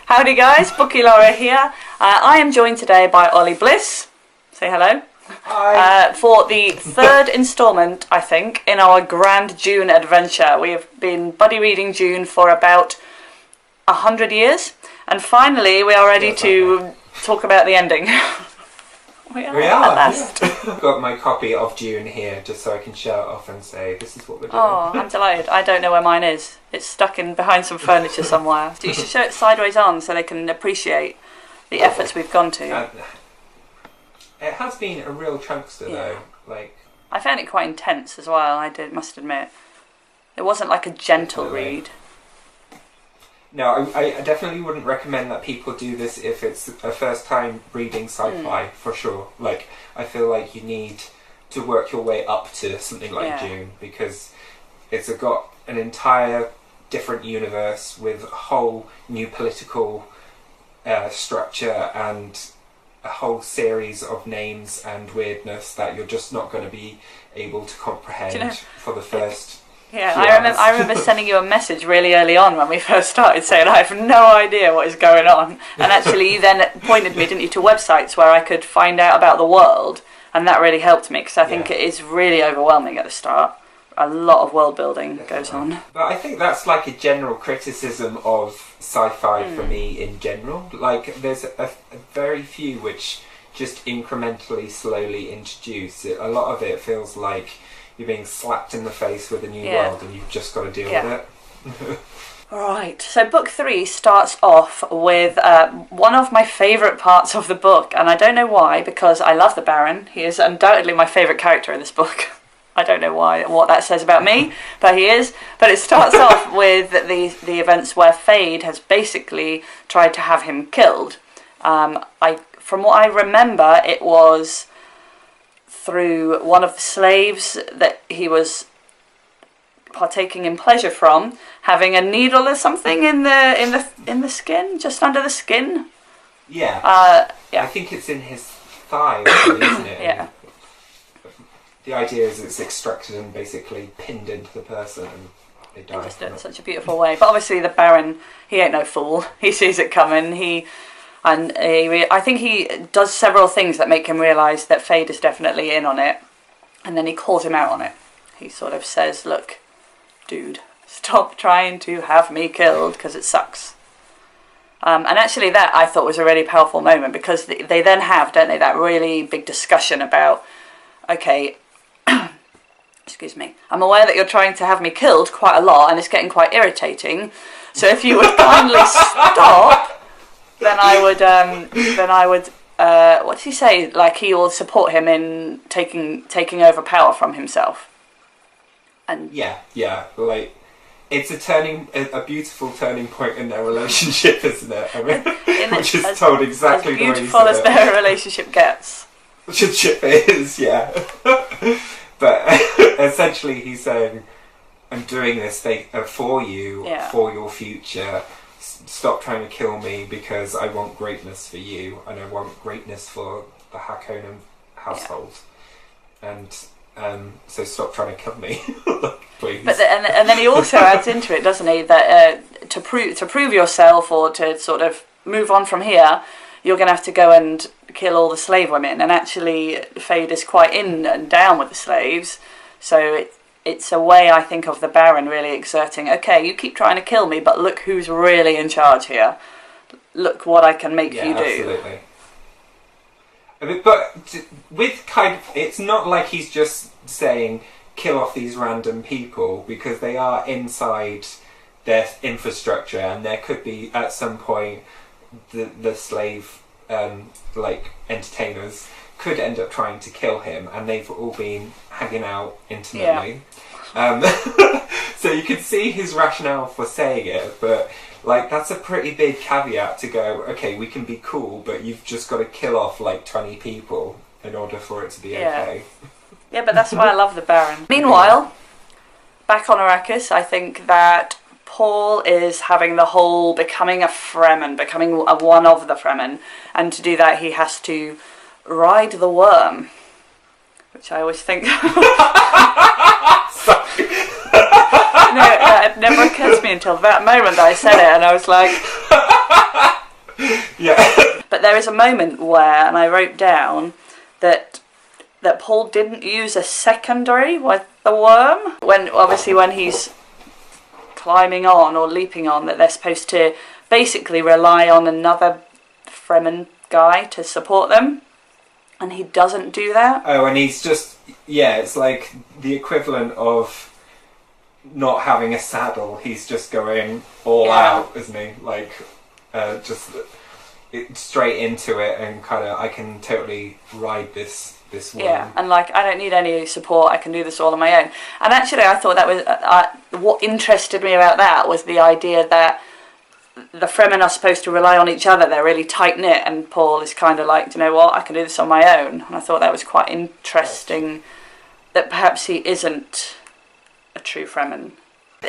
Howdy guys, Bookie Laura here. I am joined today by Oly Bliss. Say hello. Hi. For the third instalment, I think, in our grand Dune adventure. We have been buddy reading Dune for about 100 years, and finally we are ready to talk about the ending. We are at last. Yeah. I've got my copy of Dune here just so I can show it off and say this is what we're doing. Oh, I'm delighted. I don't know where mine is. It's stuck in behind some furniture somewhere. You should show it sideways on so they can appreciate the efforts we've gone to. It has been a real chunkster though. I found it quite intense as well, must admit. It wasn't like a gentle read. No, I definitely wouldn't recommend that people do this if it's a first time reading sci-fi, for sure. I feel like you need to work your way up to something like Dune, because it's got an entire different universe with a whole new political structure and a whole series of names and weirdness that you're just not going to be able to comprehend for the first... Yeah, I remember sending you a message really early on when we first started saying I have no idea what is going on, and actually you then pointed me, didn't you, to websites where I could find out about the world, and that really helped me because I think it is really overwhelming at the start. A lot of world building goes on. But I think that's like a general criticism of sci-fi for me in general. There's a very few which just incrementally, slowly introduce it. A lot of it feels like you're being slapped in the face with a new world and you've just got to deal with it. Right, so book 3 starts off with one of my favourite parts of the book, and I don't know why, because I love the Baron. He is undoubtedly my favourite character in this book. I don't know what that says about me, but he is. But it starts off with the events where Fade has basically tried to have him killed. From what I remember, it was through one of the slaves that he was partaking in pleasure from, having a needle or something in the skin, just under the skin. Yeah. I think it's in his thigh, isn't it? Yeah. The idea is it's extracted and basically pinned into the person and they die. Just in such a beautiful way. But obviously the Baron, he ain't no fool. He sees it coming. I think he does several things that make him realise that Fade is definitely in on it, and then he calls him out on it. He sort of says, look, dude, stop trying to have me killed because it sucks. And actually that I thought was a really powerful moment, because they then have, don't they, that really big discussion about, okay, excuse me, I'm aware that you're trying to have me killed quite a lot and it's getting quite irritating, so if you would kindly stop, then I would, what does he say? Like, he will support him in taking over power from himself. And it's a beautiful turning point in their relationship, isn't it? I mean, which is told exactly the way he said it. As beautiful as their relationship gets. Relationship is, yeah. But essentially he's saying, I'm doing this for you, for your future. Stop trying to kill me because I want greatness for you and I want greatness for the Harkonnen household. And so stop trying to kill me, please. But and then he also adds into it, doesn't he, that to prove yourself or to sort of move on from here, you're going to have to go and kill all the slave women. And actually Fade is quite in and down with the slaves, so it's a way, I think, of the Baron really exerting, okay, you keep trying to kill me, but look who's really in charge here. Look what I can make you do. Absolutely. But with it's not like he's just saying, kill off these random people, because they are inside their infrastructure, and there could be, at some point, the slave, entertainers could end up trying to kill him, and they've all been hanging out intimately. So you could see his rationale for saying it, but that's a pretty big caveat to go, okay, we can be cool, but you've just got to kill off 20 people in order for it to be okay. Yeah, but that's why I love the Baron. Meanwhile, back on Arrakis, I think that Paul is having the whole becoming a Fremen, becoming one of the Fremen, and to do that he has to ride the worm, which I always think... No, it never occurred to me until that moment that I said it, and I was like, Yeah. But there is a moment where, and I wrote down that Paul didn't use a secondary with the worm. When he's climbing on or leaping on, that they're supposed to basically rely on another Fremen guy to support them. And he doesn't do that. Oh, and he's just, it's like the equivalent of not having a saddle. He's just going all out, isn't he? Like, just straight into it and kind of, I can totally ride this one. Yeah, and like, I don't need any support, I can do this all on my own. And actually, I thought that was, what interested me about that was the idea that the Fremen are supposed to rely on each other. They're really tight-knit, and Paul is kind of like, do you know what, I can do this on my own. And I thought that was quite interesting, that perhaps he isn't a true Fremen.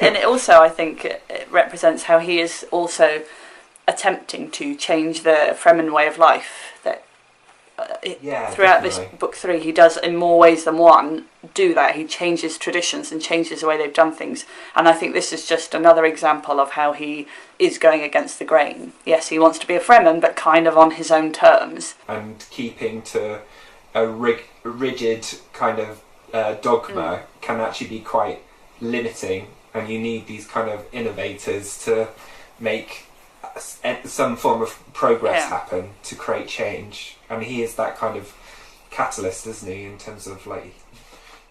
And it also, I think, it represents how he is also attempting to change the Fremen way of life. That throughout definitely. this book 3, he does in more ways than one do that. He changes traditions and changes the way they've done things. And I think this is just another example of how he is going against the grain. Yes, he wants to be a Fremen, but kind of on his own terms. And keeping to a rigid kind of dogma can actually be quite limiting, and you need these kind of innovators to make some form of progress happen, to create change. And he is that kind of catalyst, isn't he, in terms of like, he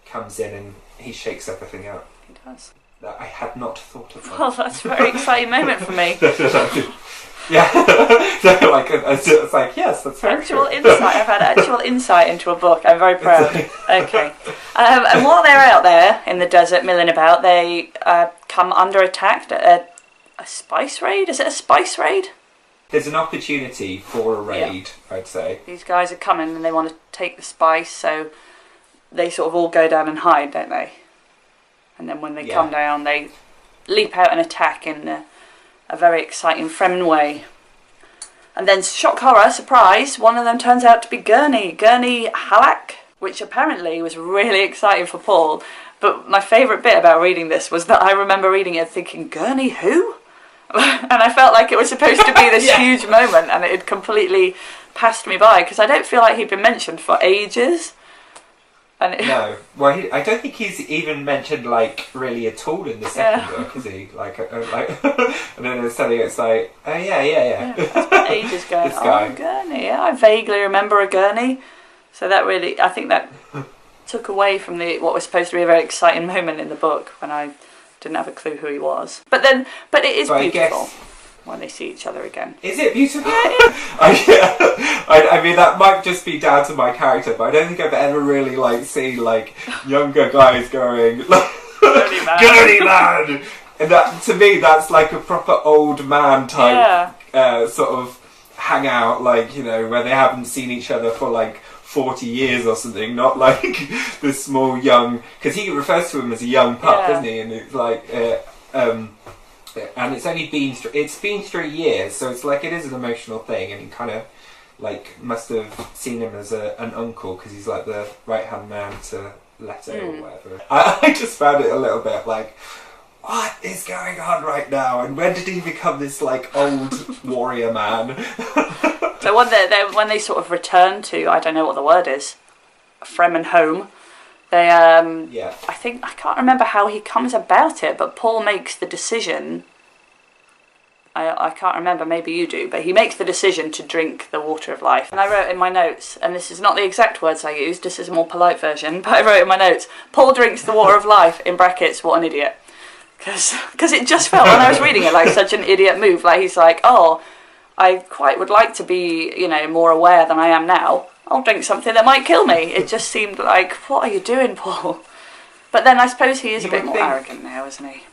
comes in and he shakes everything up. He does. That I had not thought of that. Well, that's a very exciting moment for me. Yeah. So, like, it's like, yes, that's very Actual true. insight. I've had actual insight into a book. I'm very proud. Okay. And while they're out there in the desert milling about, they come under attack. A spice raid? Is it a spice raid? There's an opportunity for a raid, I'd say. These guys are coming and they want to take the spice, so they sort of all go down and hide, don't they? And then when they come down, they leap out and attack in a very exciting Fremen way. And then, shock horror, surprise, one of them turns out to be Gurney Halleck, which apparently was really exciting for Paul. But my favourite bit about reading this was that I remember reading it thinking, Gurney who? And I felt like it was supposed to be this huge moment, and it had completely passed me by, because I don't feel like he'd been mentioned for ages. And no, well, I don't think he's even mentioned like really at all in the second book, is he? Like, and then suddenly it's like, oh yeah. It's been ages going. This guy. Oh, Gurney. Yeah, I vaguely remember a Gurney. So that really, I think that took away from what was supposed to be a very exciting moment in the book when I didn't have a clue who he was. But it is beautiful when they see each other again. Is it beautiful? Yeah, I mean, that might just be down to my character, but I don't think I've ever really seen younger guys going Gurney man, and that to me that's like a proper old man type sort of hangout, where they haven't seen each other for 40 years or something, not like the small young, because he refers to him as a young pup, doesn't he? And it's and it's only been 3 years, so it's it is an emotional thing, and he kind of must have seen him as an uncle, because he's the right hand man to Leto or whatever. I just found it a little bit what is going on right now, and when did he become this old warrior man? So when they sort of return to, I don't know what the word is, Fremen home, they I think, I can't remember how he comes about it, but Paul makes the decision, I can't remember, maybe you do, but he makes the decision to drink the water of life. And I wrote in my notes, and this is not the exact words I used, this is a more polite version, but I wrote in my notes, Paul drinks the water of life, in brackets, what an idiot. Because it just felt, when I was reading it, like such an idiot move. He's like, oh, I quite would like to be, more aware than I am now. I'll drink something that might kill me. It just seemed like, what are you doing, Paul? But then I suppose he is a bit more arrogant now, isn't he?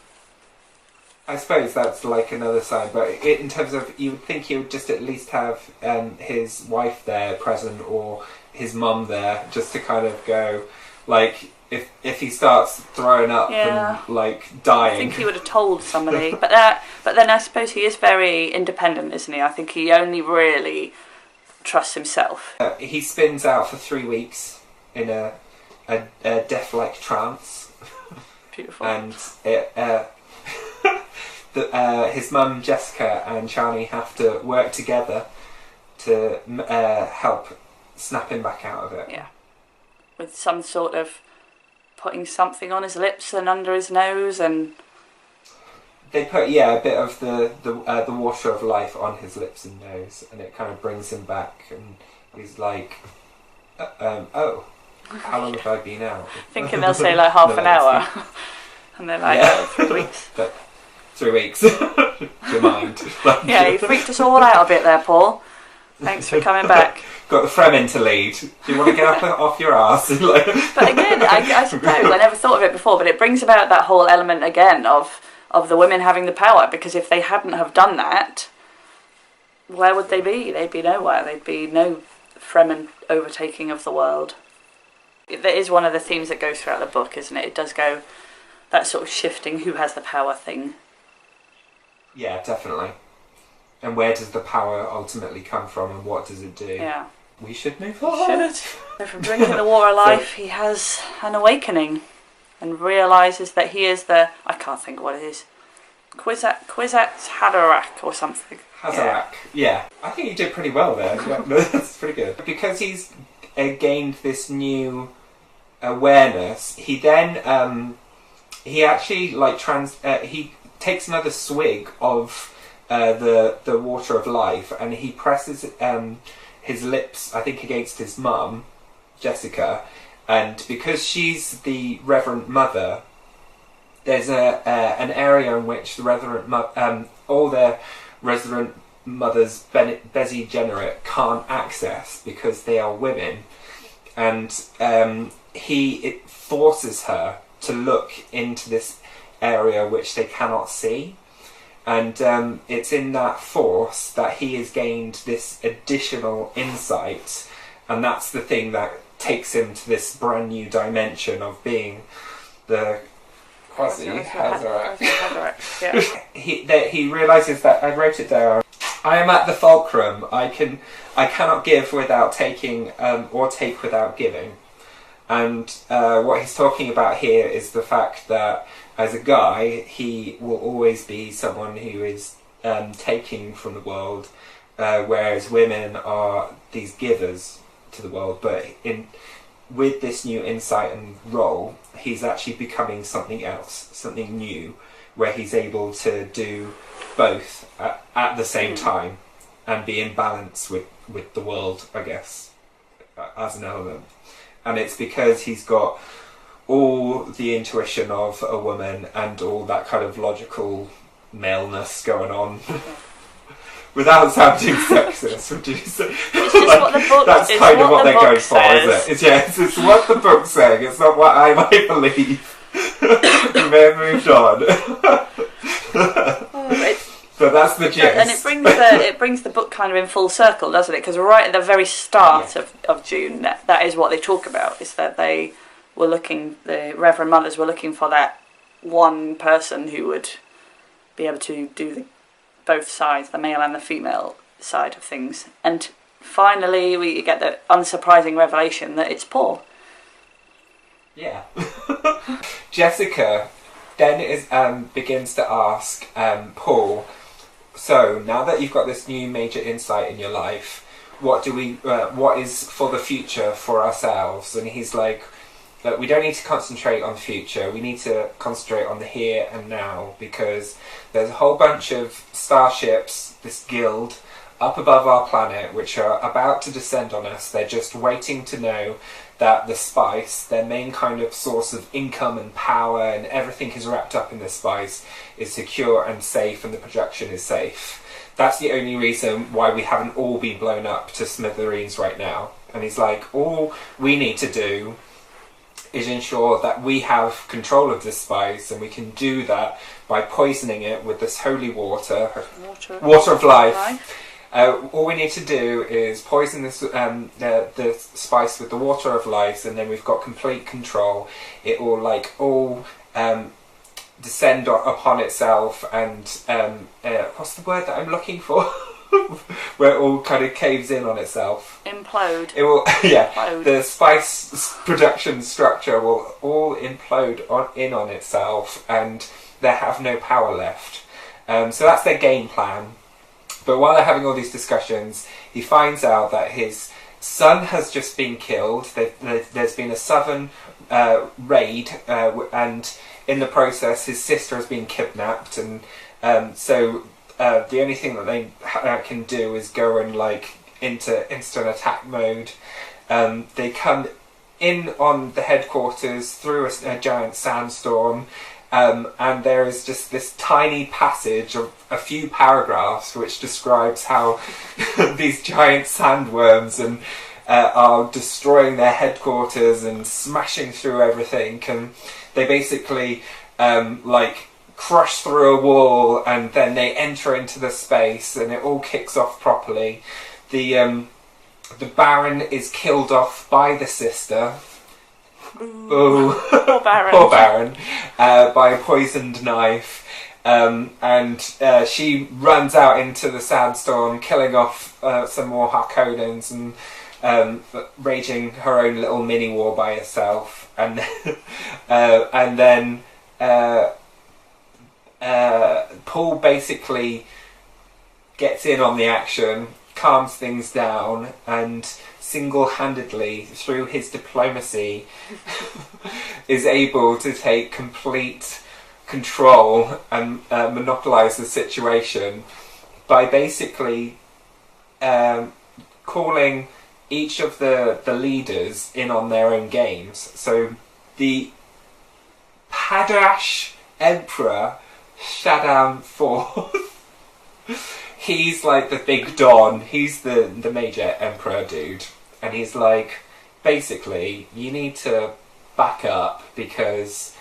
I suppose that's another side, but in terms of, you would think he would just at least have his wife there present, or his mum there, just to kind of go, if he starts throwing up and dying. I think he would have told somebody, but then I suppose he is very independent, isn't he? I think he only really trusts himself. He spins out for 3 weeks in a death-like trance. Beautiful. And his mum Jessica and Charlie have to work together to help snap him back out of it. Yeah, with some sort of putting something on his lips and under his nose, and they put a bit of the water of life on his lips and nose, and it kind of brings him back, and he's like, oh, how long have I been out? Thinking they'll say like half an hour, and they're like, 3 weeks. But 3 weeks. Your mind. Yeah, you freaked us all out a bit there, Paul. Thanks for coming back. Got the Fremen to lead. Do you want to get up off your arse? But again, I suppose I never thought of it before, but it brings about that whole element again of the women having the power, because if they hadn't have done that, where would they be? They'd be nowhere. There'd be no Fremen overtaking of the world. That is one of the themes that goes throughout the book, isn't it? It does go that sort of shifting who has the power thing. Yeah, definitely. And where does the power ultimately come from, and what does it do? Yeah. We should move on. So from drinking the water of life, he has an awakening and realises that he is I can't think what it is, Kwisatz Haderach or something. Haderach, yeah. I think you did pretty well there. That's pretty good. Because he's gained this new awareness, he then he actually he takes another swig of the water of life, and he presses his lips, I think, against his mum, Jessica, and because she's the Reverend Mother, there's an area in which the Reverend all the Reverend Mothers, Bezi Generate, can't access because they are women, and it forces her to look into this area which they cannot see. And it's in that force that he has gained this additional insight, and that's the thing that takes him to this brand new dimension of being the Haderach. He realises that, I wrote it down, I am at the fulcrum. I cannot give without taking, or take without giving. And what he's talking about here is the fact that as a guy, he will always be someone who is taking from the world, whereas women are these givers to the world. But with this new insight and role, he's actually becoming something else, something new, where he's able to do both at the same time and be in balance with the world, I guess, as an element. And it's because he's got all the intuition of a woman and all that kind of logical maleness going on. Without sounding sexist, would you say? It's just what the book, that's kind of what they're going for, says. isn't it? It's what the book's saying. It's not what I might believe. You may have moved on. But that's the gist. And it brings the book kind of in full circle, doesn't it? Because right at the very start of Dune, that is what they talk about, is that they were looking, the Reverend Mothers were looking for that one person who would be able to do both sides, the male and the female side of things. And finally we get the unsurprising revelation that it's Paul. Yeah. Jessica then begins to ask Paul, so now that you've got this new major insight in your life, what is for the future for ourselves? And he's like, that we don't need to concentrate on the future, we need to concentrate on the here and now, because there's a whole bunch of starships, this guild, up above our planet, which are about to descend on us. They're just waiting to know that the spice, their main kind of source of income and power and everything is wrapped up in the spice, is secure and safe, and the production is safe. That's the only reason why we haven't all been blown up to smithereens right now. And he's like, all we need to do is ensure that we have control of this spice, and we can do that by poisoning it with this holy water of life. All we need to do is poison this the spice with the water of life, and then we've got complete control. It will descend upon itself, and what's the word that I'm looking for? Where it all kind of caves in on itself. Implode. It will, yeah. Implode. The spice production structure will all implode on itself, and they have no power left. So that's their game plan. But while they're having all these discussions, he finds out that his son has just been killed. There's been a southern raid, and in the process his sister has been kidnapped, and so the only thing that they can do is go and into instant attack mode. They come in on the headquarters through a giant sandstorm, and there is just this tiny passage of a few paragraphs which describes how these giant sandworms are destroying their headquarters and smashing through everything, and they basically crush through a wall, and then they enter into the space, and it all kicks off properly. The Baron is killed off by the sister. Ooh. Poor Baron. Poor Baron. By a poisoned knife. And she runs out into the sandstorm, killing off some more Harkonnens and raging her own little mini war by herself. And then Paul basically gets in on the action, calms things down, and single-handedly, through his diplomacy, is able to take complete control and monopolise the situation by basically calling each of the leaders in on their own games. So the Padash Emperor Shaddam IV he's like the big Don, he's the major emperor dude, and he's like, basically, you need to back up, because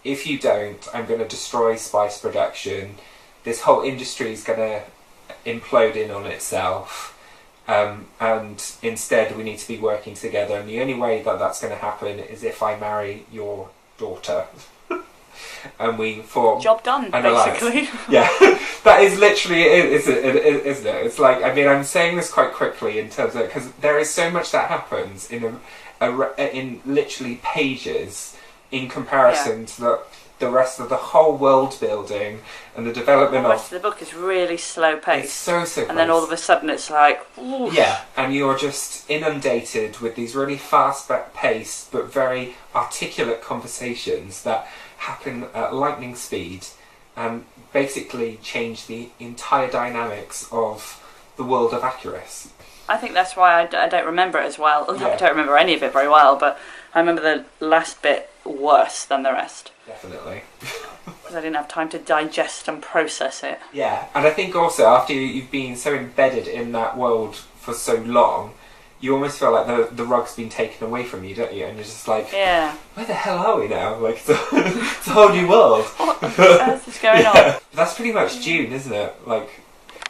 if you don't, I'm going to destroy spice production, this whole industry is going to implode in on itself, and instead we need to be working together, and the only way that that's going to happen is if I marry your daughter. And we form job done, basically. Yeah, that is literally it, isn't it? It's like, I mean, I'm saying this quite quickly in terms of, because there is so much that happens in in literally pages in comparison to the rest of the whole world building and the development the rest of the book is really slow paced. It's so and then all of a sudden it's like, oof. Yeah, and you're just inundated with these really fast paced but very articulate conversations that happen at lightning speed and basically change the entire dynamics of the world of Acuris. I think that's why I don't remember it as well. Yeah. I don't remember any of it very well, but I remember the last bit worse than the rest. Definitely. Because I didn't have time to digest and process it. Yeah, and I think also after you've been so embedded in that world for so long, you almost feel like the rug's been taken away from you, don't you? And you're just like, yeah, where the hell are we now? Like, it's a whole new world. What on earth is going on? That's pretty much Dune, isn't it? Like,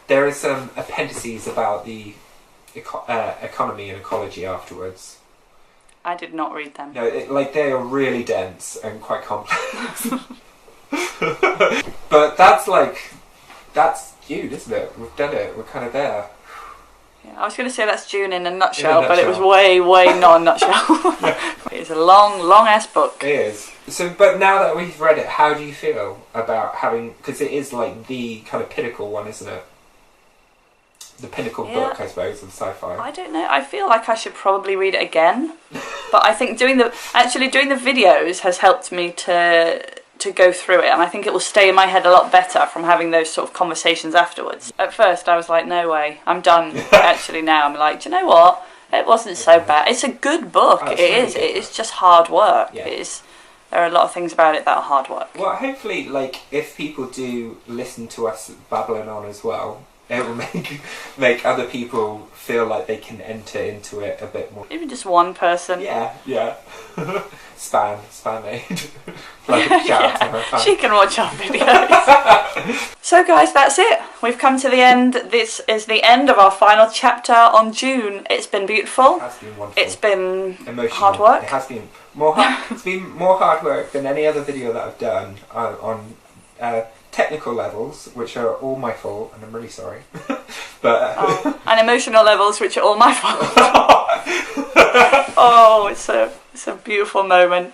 there are some appendices about the economy and ecology afterwards. I did not read them. No, they are really dense and quite complex. But that's Dune, isn't it? We've done it. We're kind of there. Yeah, I was going to say that's Dune in a nutshell, but it was way not a nutshell. It's a long ass book. It is. So, but now that we've read it, how do you feel about having? Because it is like the kind of pinnacle one, isn't it? The pinnacle book, I suppose, of sci-fi. I don't know. I feel like I should probably read it again, but I think doing the videos has helped me to go through it, and I think it will stay in my head a lot better from having those sort of conversations afterwards. At first, I was like, "No way, I'm done." Actually, now I'm like, "Do you know what? It wasn't so bad. It's a good book. Oh, it is. It is just hard work. Yeah. It is. There are a lot of things about it that are hard work." Well, hopefully, if people do listen to us babbling on as well, it will make other people feel like they can enter into it a bit more. Even just one person. Yeah. Span aid. Shout out to her. She can watch our videos. So guys, that's it. We've come to the end. This is the end of our final chapter on Dune. It's been beautiful. It has been wonderful. It's been emotional. Hard work. It has been it's been more hard work than any other video that I've done on technical levels, which are all my fault, and I'm really sorry. But and emotional levels, which are all my fault. Oh, it's a beautiful moment.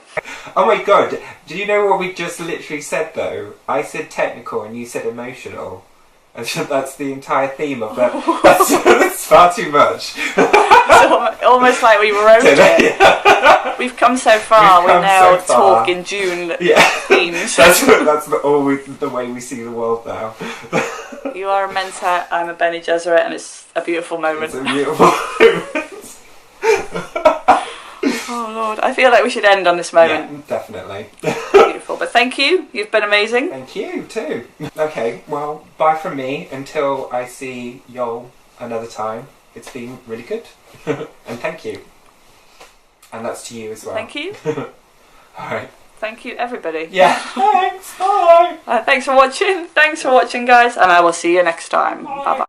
Oh my god, do you know what we just literally said though? I said technical and you said emotional. And that's the entire theme of that. That's far too much. It's almost like we wrote it. We've come so far, we now talk in Dune themes. That's the way we see the world now. You are a Mentat, I'm a Bene Gesserit, and it's a beautiful moment. It's a beautiful moment. Oh Lord, I feel like we should end on this moment. Yeah, definitely. Beautiful, but thank you, you've been amazing. Thank you too. Okay, well, bye from me until I see y'all another time. It's been really good. And thank you. And that's to you as well. Thank you. Alright. Thank you everybody. Yeah, thanks, bye. Thanks for watching, guys, and I will see you next time. Bye bye.